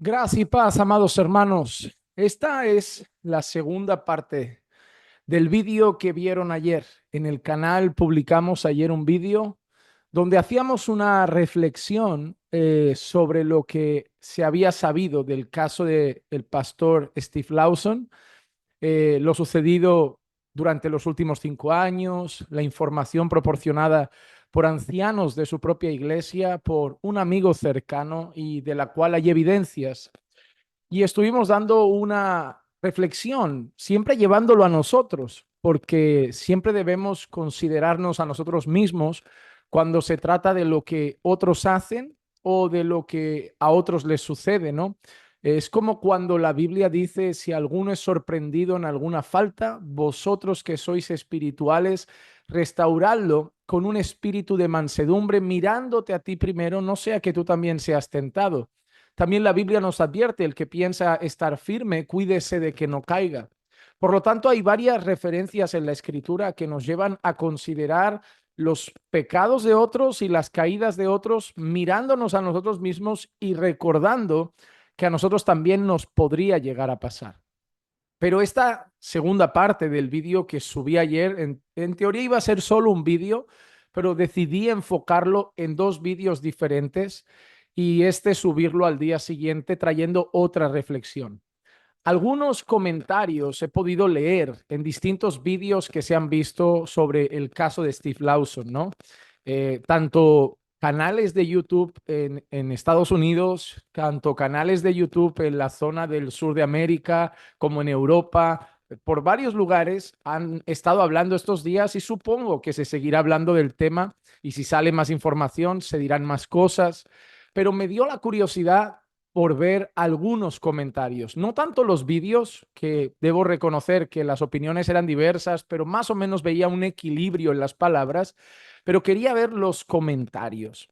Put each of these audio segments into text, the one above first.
Gracias y paz, amados hermanos. Esta es la segunda parte del vídeo que vieron ayer. En el canal publicamos ayer un vídeo donde hacíamos una reflexión sobre lo que se había sabido del caso del pastor Steve Lawson, lo sucedido durante los últimos 5 años, la información proporcionada por ancianos de su propia iglesia, por un amigo cercano y de la cual hay evidencias. Y estuvimos dando una reflexión, siempre llevándolo a nosotros, porque siempre debemos considerarnos a nosotros mismos cuando se trata de lo que otros hacen o de lo que a otros les sucede, ¿no? Es como cuando la Biblia dice, si alguno es sorprendido en alguna falta, vosotros que sois espirituales, restauradlo con un espíritu de mansedumbre, mirándote a ti primero, no sea que tú también seas tentado. También la Biblia nos advierte, el que piensa estar firme, cuídese de que no caiga. Por lo tanto, hay varias referencias en la Escritura que nos llevan a considerar los pecados de otros y las caídas de otros, mirándonos a nosotros mismos y recordando que a nosotros también nos podría llegar a pasar. Pero esta segunda parte del vídeo que subí ayer, en teoría iba a ser solo un vídeo, pero decidí enfocarlo en dos vídeos diferentes y subirlo al día siguiente trayendo otra reflexión. Algunos comentarios he podido leer en distintos vídeos que se han visto sobre el caso de Steve Lawson, ¿no? Tanto canales de YouTube en Estados Unidos, tanto canales de YouTube en la zona del sur de América como en Europa, por varios lugares han estado hablando estos días y supongo que se seguirá hablando del tema y si sale más información se dirán más cosas, pero me dio la curiosidad por ver algunos comentarios, no tanto los vídeos, que debo reconocer que las opiniones eran diversas, pero más o menos veía un equilibrio en las palabras, pero quería ver los comentarios.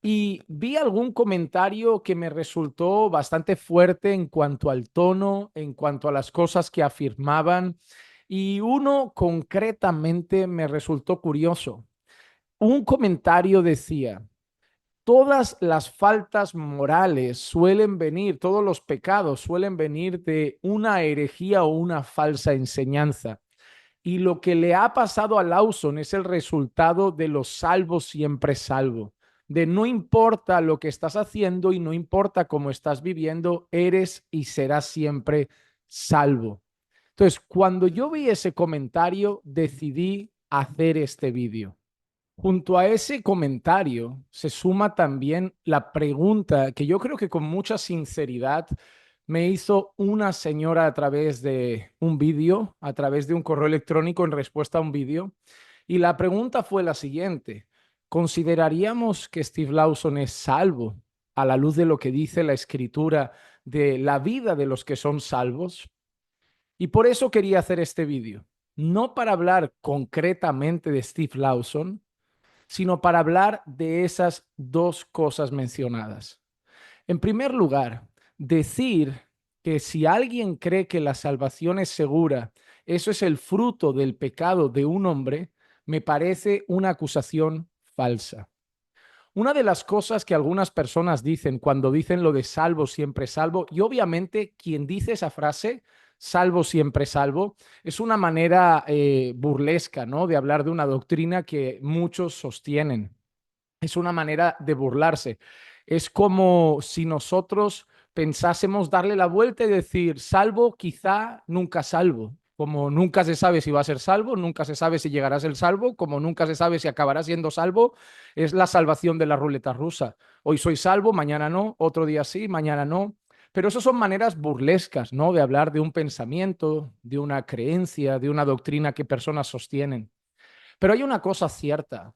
Y vi algún comentario que me resultó bastante fuerte en cuanto al tono, en cuanto a las cosas que afirmaban, y uno concretamente me resultó curioso. Un comentario decía: todas las faltas morales suelen venir, todos los pecados suelen venir de una herejía o una falsa enseñanza. Y lo que le ha pasado a Lawson es el resultado de los salvos siempre salvo, de no importa lo que estás haciendo y no importa cómo estás viviendo, eres y serás siempre salvo. Entonces, cuando yo vi ese comentario, decidí hacer este vídeo. Junto a ese comentario se suma también la pregunta que yo creo que con mucha sinceridad me hizo una señora a través de un vídeo, a través de un correo electrónico en respuesta a un vídeo. Y la pregunta fue la siguiente: ¿consideraríamos que Steve Lawson es salvo a la luz de lo que dice la Escritura de la vida de los que son salvos? Y por eso quería hacer este vídeo, no para hablar concretamente de Steve Lawson, sino para hablar de esas dos cosas mencionadas. En primer lugar, decir que si alguien cree que la salvación es segura, eso es el fruto del pecado de un hombre, me parece una acusación falsa. Una de las cosas que algunas personas dicen cuando dicen lo de salvo siempre salvo, y obviamente quien dice esa frase, salvo siempre salvo, es una manera burlesca, ¿no? De hablar de una doctrina que muchos sostienen. Es una manera de burlarse. Es como si nosotros pensásemos darle la vuelta y decir, salvo, quizá, nunca salvo. Como nunca se sabe si va a ser salvo, nunca se sabe si llegará a ser salvo, como nunca se sabe si acabará siendo salvo, es la salvación de la ruleta rusa. Hoy soy salvo, mañana no, otro día sí, mañana no. Pero eso son maneras burlescas, ¿no? De hablar de un pensamiento, de una creencia, de una doctrina que personas sostienen. Pero hay una cosa cierta.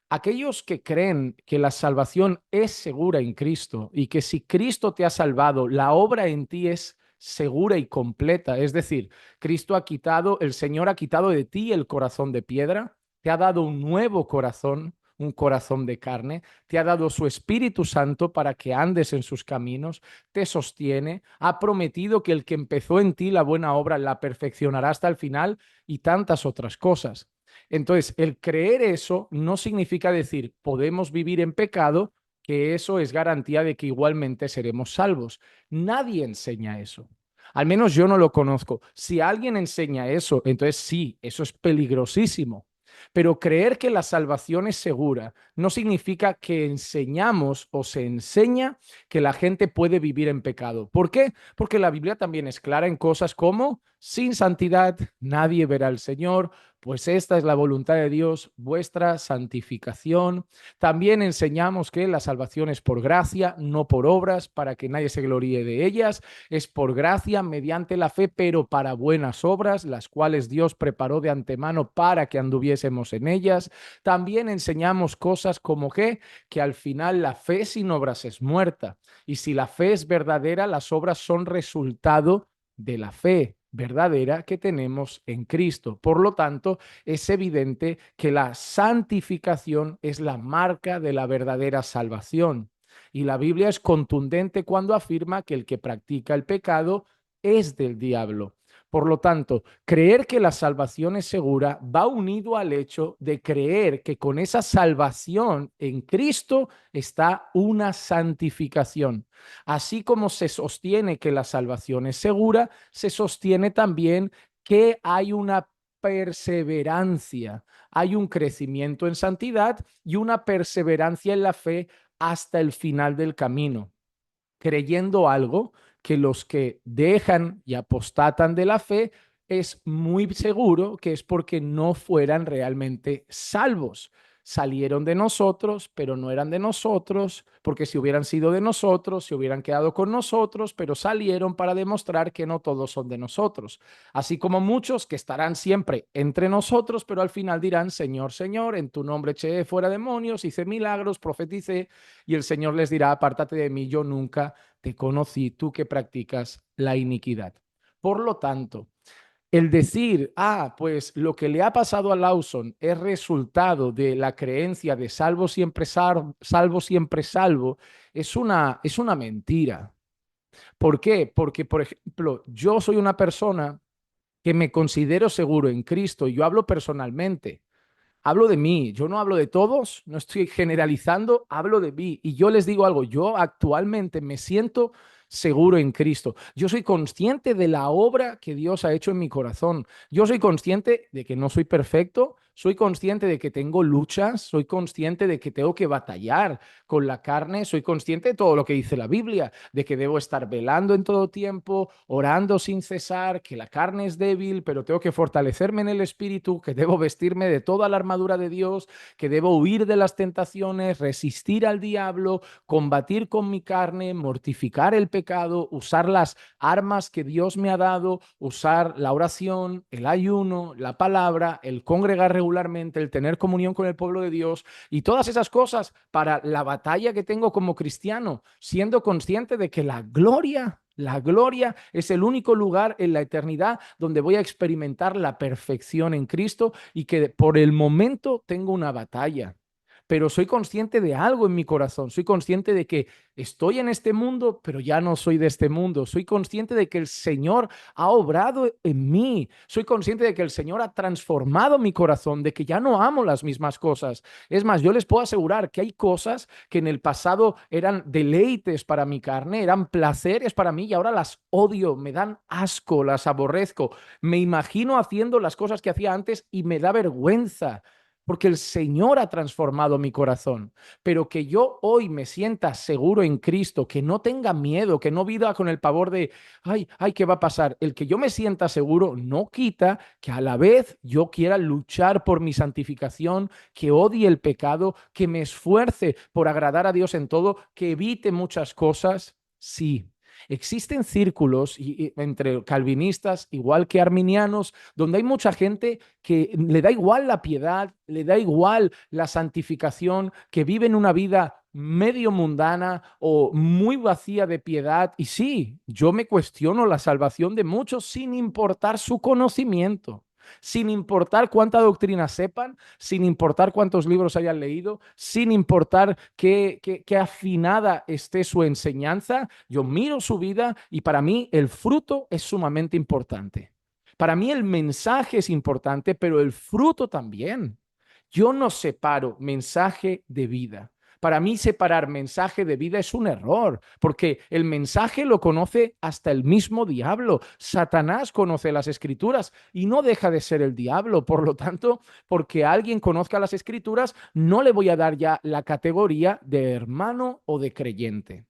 Aquellos que creen que la salvación es segura en Cristo y que si Cristo te ha salvado, la obra en ti es segura y completa. Es decir, Cristo ha quitado, el Señor ha quitado de ti el corazón de piedra, te ha dado un nuevo corazón, un corazón de carne, te ha dado su Espíritu Santo para que andes en sus caminos, te sostiene, ha prometido que el que empezó en ti la buena obra la perfeccionará hasta el final y tantas otras cosas. Entonces, el creer eso no significa decir podemos vivir en pecado que eso es garantía de que igualmente seremos salvos. Nadie enseña eso. Al menos yo no lo conozco. Si alguien enseña eso, entonces sí, eso es peligrosísimo. Pero creer que la salvación es segura no significa que enseñamos o se enseña que la gente puede vivir en pecado. ¿Por qué? Porque la Biblia también es clara en cosas como sin santidad nadie verá al Señor, pues esta es la voluntad de Dios, vuestra santificación. También enseñamos que la salvación es por gracia, no por obras, para que nadie se gloríe de ellas. Es por gracia mediante la fe, pero para buenas obras, las cuales Dios preparó de antemano para que anduviésemos en ellas. También enseñamos cosas como que al final la fe sin obras es muerta. Y si la fe es verdadera, las obras son resultado de la fe verdadera que tenemos en Cristo. Por lo tanto, es evidente que la santificación es la marca de la verdadera salvación. Y la Biblia es contundente cuando afirma que el que practica el pecado es del diablo. Por lo tanto, creer que la salvación es segura va unido al hecho de creer que con esa salvación en Cristo está una santificación. Así como se sostiene que la salvación es segura, se sostiene también que hay una perseverancia, hay un crecimiento en santidad y una perseverancia en la fe hasta el final del camino, creyendo algo que los que dejan y apostatan de la fe es muy seguro que es porque no fueran realmente salvos. Salieron de nosotros, pero no eran de nosotros, porque si hubieran sido de nosotros, se hubieran quedado con nosotros, pero salieron para demostrar que no todos son de nosotros. Así como muchos que estarán siempre entre nosotros, pero al final dirán, Señor, Señor, en tu nombre eché fuera demonios, hice milagros, profeticé, y el Señor les dirá, apártate de mí, yo nunca te conocí, tú que practicas la iniquidad. Por lo tanto, el decir, pues lo que le ha pasado a Lawson es resultado de la creencia de salvo, siempre salvo, es una mentira. ¿Por qué? Porque, por ejemplo, yo soy una persona que me considero seguro en Cristo y yo hablo personalmente. Hablo de mí, yo no hablo de todos, no estoy generalizando, hablo de mí. Y yo les digo algo, yo actualmente me siento seguro en Cristo. Yo soy consciente de la obra que Dios ha hecho en mi corazón. Yo soy consciente de que no soy perfecto, soy consciente de que tengo luchas, soy consciente de que tengo que batallar con la carne, soy consciente de todo lo que dice la Biblia, de que debo estar velando en todo tiempo, orando sin cesar, que la carne es débil, pero tengo que fortalecerme en el espíritu, que debo vestirme de toda la armadura de Dios, que debo huir de las tentaciones, resistir al diablo, combatir con mi carne, mortificar el pecado, usar las armas que Dios me ha dado, usar la oración, el ayuno, la palabra, el congregar regularmente, el tener comunión con el pueblo de Dios y todas esas cosas para la batalla que tengo como cristiano, siendo consciente de que la gloria es el único lugar en la eternidad donde voy a experimentar la perfección en Cristo y que por el momento tengo una batalla. Pero soy consciente de algo en mi corazón, soy consciente de que estoy en este mundo, pero ya no soy de este mundo, soy consciente de que el Señor ha obrado en mí, soy consciente de que el Señor ha transformado mi corazón, de que ya no amo las mismas cosas. Es más, yo les puedo asegurar que hay cosas que en el pasado eran deleites para mi carne, eran placeres para mí y ahora las odio, me dan asco, las aborrezco. Me imagino haciendo las cosas que hacía antes y me da vergüenza porque el Señor ha transformado mi corazón, pero que yo hoy me sienta seguro en Cristo, que no tenga miedo, que no viva con el pavor de, ay, ¿qué va a pasar? El que yo me sienta seguro no quita que a la vez yo quiera luchar por mi santificación, que odie el pecado, que me esfuerce por agradar a Dios en todo, que evite muchas cosas. Sí, existen círculos entre calvinistas, igual que arminianos, donde hay mucha gente que le da igual la piedad, le da igual la santificación, que viven una vida medio mundana o muy vacía de piedad. Y sí, yo me cuestiono la salvación de muchos sin importar su conocimiento. Sin importar cuánta doctrina sepan, sin importar cuántos libros hayan leído, sin importar qué afinada esté su enseñanza, yo miro su vida y para mí el fruto es sumamente importante. Para mí el mensaje es importante, pero el fruto también. Yo no separo mensaje de vida. Para mí separar mensaje de vida es un error, porque el mensaje lo conoce hasta el mismo diablo. Satanás conoce las escrituras y no deja de ser el diablo. Por lo tanto, porque alguien conozca las escrituras, no le voy a dar ya la categoría de hermano o de creyente.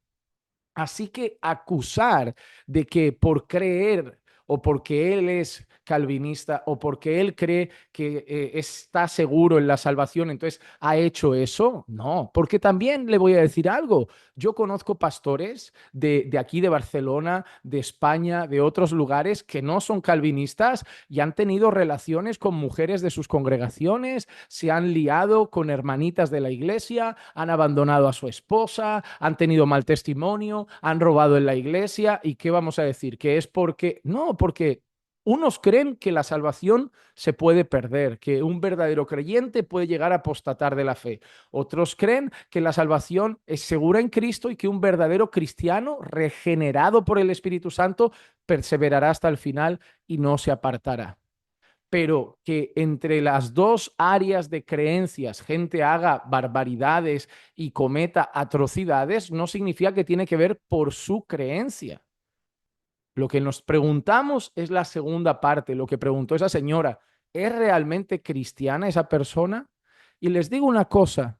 Así que acusar de que por creer o porque él es calvinista o porque él cree que está seguro en la salvación, entonces ha hecho eso, no, porque también le voy a decir algo. Yo conozco pastores de aquí de Barcelona, de España, de otros lugares que no son calvinistas y han tenido relaciones con mujeres de sus congregaciones, se han liado con hermanitas de la iglesia, han abandonado a su esposa, han tenido mal testimonio, han robado en la iglesia. ¿Y qué vamos a decir? Que es porque, no, porque unos creen que la salvación se puede perder, que un verdadero creyente puede llegar a apostatar de la fe. Otros creen que la salvación es segura en Cristo y que un verdadero cristiano regenerado por el Espíritu Santo perseverará hasta el final y no se apartará. Pero que entre las dos áreas de creencias gente haga barbaridades y cometa atrocidades, no significa que tiene que ver por su creencia. Lo que nos preguntamos es la segunda parte, lo que preguntó esa señora, ¿es realmente cristiana esa persona? Y les digo una cosa,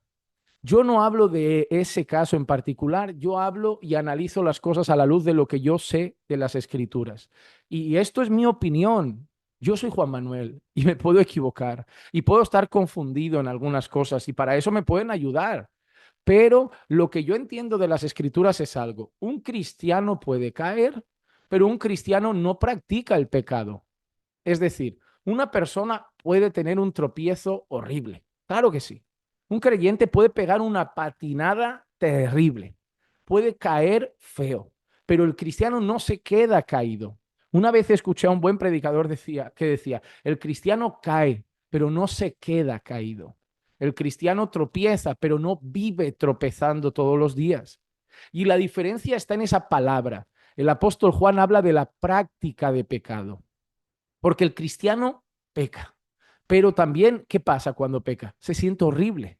yo no hablo de ese caso en particular, yo hablo y analizo las cosas a la luz de lo que yo sé de las escrituras. Y esto es mi opinión. Yo soy Juan Manuel y me puedo equivocar y puedo estar confundido en algunas cosas y para eso me pueden ayudar. Pero lo que yo entiendo de las escrituras es algo. Un cristiano puede caer, pero un cristiano no practica el pecado. Es decir, una persona puede tener un tropiezo horrible. Claro que sí. Un creyente puede pegar una patinada terrible. Puede caer feo. Pero el cristiano no se queda caído. Una vez escuché a un buen predicador que decía, el cristiano cae, pero no se queda caído. El cristiano tropieza, pero no vive tropezando todos los días. Y la diferencia está en esa palabra. El apóstol Juan habla de la práctica de pecado. Porque el cristiano peca. Pero también, ¿qué pasa cuando peca? Se siente horrible.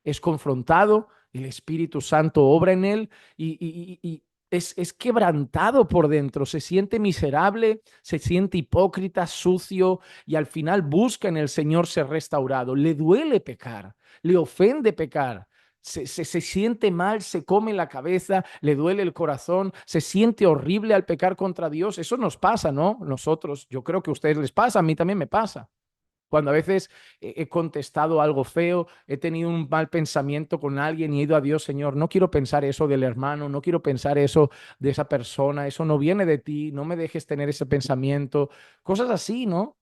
Es confrontado, el Espíritu Santo obra en él y es quebrantado por dentro, se siente miserable, se siente hipócrita, sucio y al final busca en el Señor ser restaurado. Le duele pecar, le ofende pecar. Se siente mal, se come la cabeza, le duele el corazón, se siente horrible al pecar contra Dios. Eso nos pasa, ¿no? Nosotros, yo creo que a ustedes les pasa, a mí también me pasa. Cuando a veces he contestado algo feo, he tenido un mal pensamiento con alguien y he ido a Dios, Señor, no quiero pensar eso del hermano, no quiero pensar eso de esa persona, eso no viene de ti, no me dejes tener ese pensamiento, cosas así, ¿no?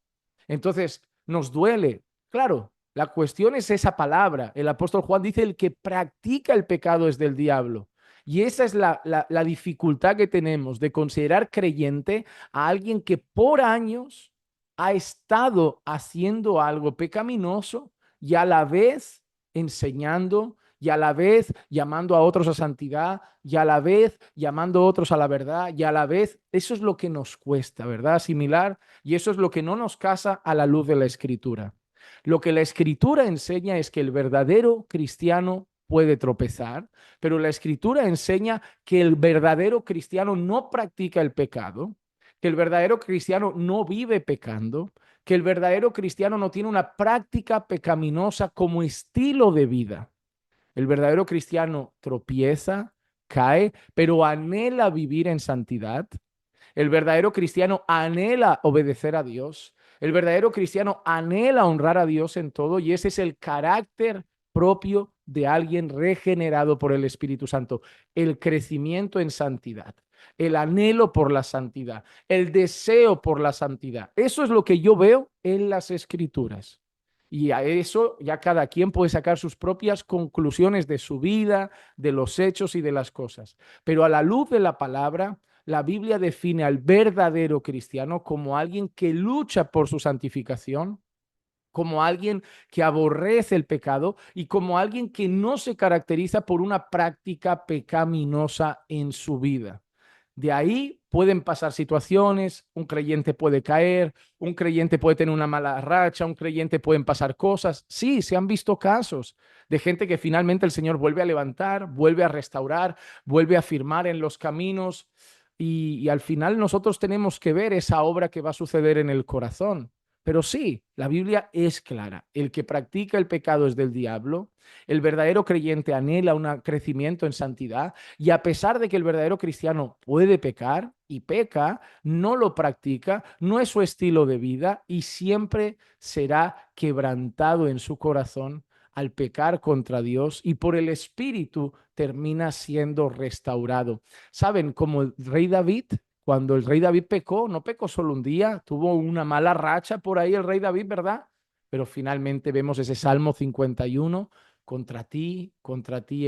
Entonces, nos duele. Claro, la cuestión es esa palabra. El apóstol Juan dice, el que practica el pecado es del diablo. Y esa es la dificultad que tenemos de considerar creyente a alguien que por años ha estado haciendo algo pecaminoso y a la vez enseñando y a la vez llamando a otros a santidad y a la vez llamando a otros a la verdad y a la vez, eso es lo que nos cuesta, ¿verdad? Asimilar y eso es lo que no nos casa a la luz de la escritura. Lo que la escritura enseña es que el verdadero cristiano puede tropezar, pero la escritura enseña que el verdadero cristiano no practica el pecado, que el verdadero cristiano no vive pecando, que el verdadero cristiano no tiene una práctica pecaminosa como estilo de vida. El verdadero cristiano tropieza, cae, pero anhela vivir en santidad. El verdadero cristiano anhela obedecer a Dios. El verdadero cristiano anhela honrar a Dios en todo y ese es el carácter propio de alguien regenerado por el Espíritu Santo. El crecimiento en santidad, el anhelo por la santidad, el deseo por la santidad. Eso es lo que yo veo en las Escrituras. Y a eso ya cada quien puede sacar sus propias conclusiones de su vida, de los hechos y de las cosas. Pero a la luz de la palabra, la Biblia define al verdadero cristiano como alguien que lucha por su santificación, como alguien que aborrece el pecado y como alguien que no se caracteriza por una práctica pecaminosa en su vida. De ahí pueden pasar situaciones, un creyente puede caer, un creyente puede tener una mala racha, un creyente pueden pasar cosas. Sí, se han visto casos de gente que finalmente el Señor vuelve a levantar, vuelve a restaurar, vuelve a firmar en los caminos y al final nosotros tenemos que ver esa obra que va a suceder en el corazón. Pero sí, la Biblia es clara. El que practica el pecado es del diablo. El verdadero creyente anhela un crecimiento en santidad y a pesar de que el verdadero cristiano puede pecar y peca, no lo practica, no es su estilo de vida y siempre será quebrantado en su corazón al pecar contra Dios y por el Espíritu termina siendo restaurado. ¿Saben? Como el rey David, cuando el rey David pecó, no pecó solo un día, tuvo una mala racha por ahí el rey David, ¿verdad? Pero finalmente vemos ese Salmo 51, contra ti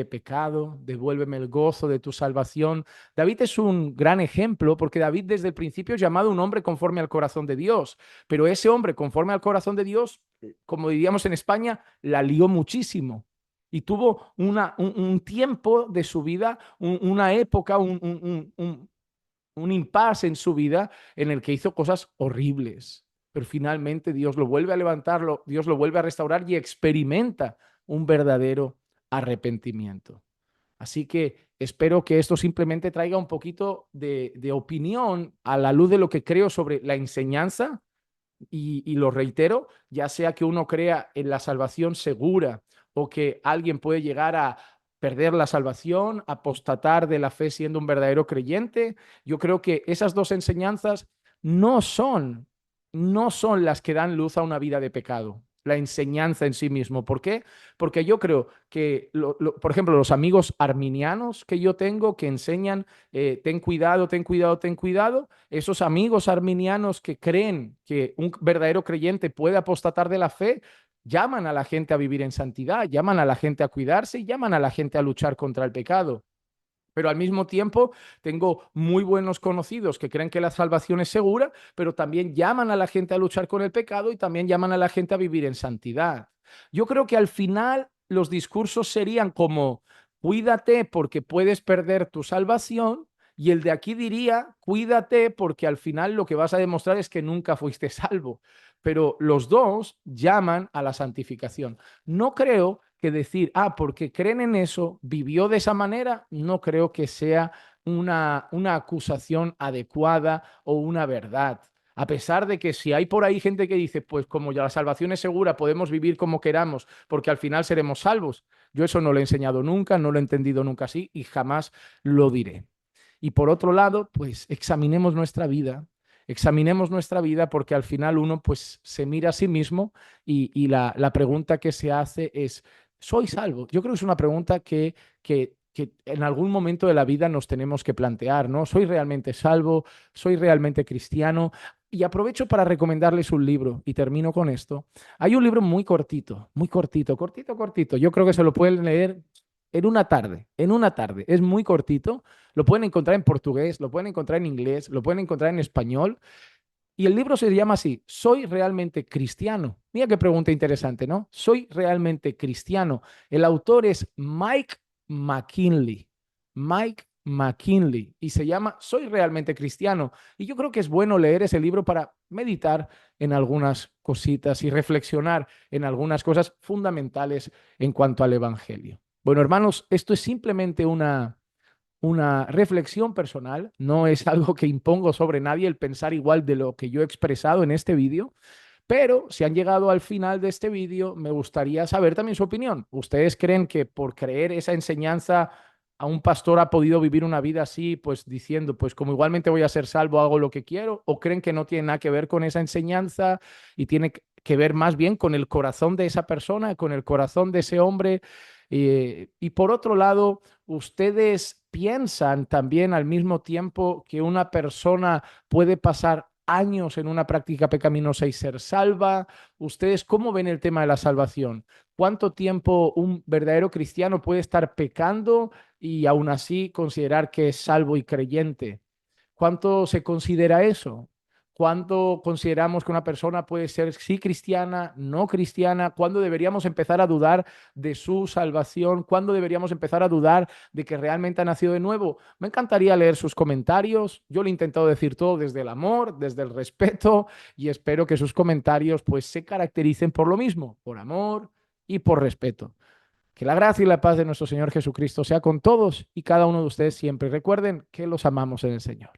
he pecado, devuélveme el gozo de tu salvación. David es un gran ejemplo porque David desde el principio es llamado un hombre conforme al corazón de Dios, pero ese hombre conforme al corazón de Dios, como diríamos en España, la lió muchísimo. Y tuvo un tiempo de su vida, una época, un impasse en su vida en el que hizo cosas horribles. Pero finalmente Dios lo vuelve a levantarlo, Dios lo vuelve a restaurar y experimenta un verdadero arrepentimiento. Así que espero que esto simplemente traiga un poquito de opinión a la luz de lo que creo sobre la enseñanza y lo reitero, ya sea que uno crea en la salvación segura o que alguien puede llegar a perder la salvación, apostatar de la fe siendo un verdadero creyente, yo creo que esas dos enseñanzas no son, no son las que dan luz a una vida de pecado. La enseñanza en sí mismo. ¿Por qué? Porque yo creo que, por ejemplo, los amigos arminianos que yo tengo que enseñan, ten cuidado, ten cuidado, ten cuidado, esos amigos arminianos que creen que un verdadero creyente puede apostatar de la fe, llaman a la gente a vivir en santidad, llaman a la gente a cuidarse y llaman a la gente a luchar contra el pecado. Pero al mismo tiempo tengo muy buenos conocidos que creen que la salvación es segura, pero también llaman a la gente a luchar con el pecado y también llaman a la gente a vivir en santidad. Yo creo que al final los discursos serían como, cuídate porque puedes perder tu salvación, y el de aquí diría, cuídate porque al final lo que vas a demostrar es que nunca fuiste salvo. Pero los dos llaman a la santificación. No creo que decir, porque creen en eso, vivió de esa manera, no creo que sea una acusación adecuada o una verdad. A pesar de que si hay por ahí gente que dice, pues como ya la salvación es segura, podemos vivir como queramos, porque al final seremos salvos. Yo eso no lo he enseñado nunca, no lo he entendido nunca así y jamás lo diré. Y por otro lado, pues examinemos nuestra vida porque al final uno pues se mira a sí mismo y la pregunta que se hace es, ¿soy salvo? Yo creo que es una pregunta que en algún momento de la vida nos tenemos que plantear, ¿no? ¿Soy realmente salvo? ¿Soy realmente cristiano? Y aprovecho para recomendarles un libro y termino con esto. Hay un libro muy cortito, muy cortito, cortito, cortito. Yo creo que se lo pueden leer en una tarde, en una tarde. Es muy cortito. Lo pueden encontrar en portugués, lo pueden encontrar en inglés, lo pueden encontrar en español. Y el libro se llama así, ¿Soy realmente cristiano? Mira qué pregunta interesante, ¿no? ¿Soy realmente cristiano? El autor es Mike McKinley. Mike McKinley. Y se llama ¿Soy realmente cristiano? Y yo creo que es bueno leer ese libro para meditar en algunas cositas y reflexionar en algunas cosas fundamentales en cuanto al Evangelio. Bueno, hermanos, esto es simplemente una reflexión personal, no es algo que impongo sobre nadie el pensar igual de lo que yo he expresado en este vídeo, pero si han llegado al final de este vídeo, me gustaría saber también su opinión. ¿Ustedes creen que por creer esa enseñanza a un pastor ha podido vivir una vida así, pues diciendo, pues como igualmente voy a ser salvo, hago lo que quiero? ¿O creen que no tiene nada que ver con esa enseñanza y tiene que ver más bien con el corazón de esa persona, con el corazón de ese hombre? Y por otro lado, ¿ustedes piensan también al mismo tiempo que una persona puede pasar años en una práctica pecaminosa y ser salva? ¿Ustedes cómo ven el tema de la salvación? ¿Cuánto tiempo un verdadero cristiano puede estar pecando y aún así considerar que es salvo y creyente? ¿Cuánto se considera eso? ¿Cuándo consideramos que una persona puede ser sí cristiana, no cristiana? ¿Cuándo deberíamos empezar a dudar de su salvación? ¿Cuándo deberíamos empezar a dudar de que realmente ha nacido de nuevo? Me encantaría leer sus comentarios. Yo le he intentado decir todo desde el amor, desde el respeto, y espero que sus comentarios pues se caractericen por lo mismo, por amor y por respeto. Que la gracia y la paz de nuestro Señor Jesucristo sea con todos y cada uno de ustedes siempre. Recuerden que los amamos en el Señor.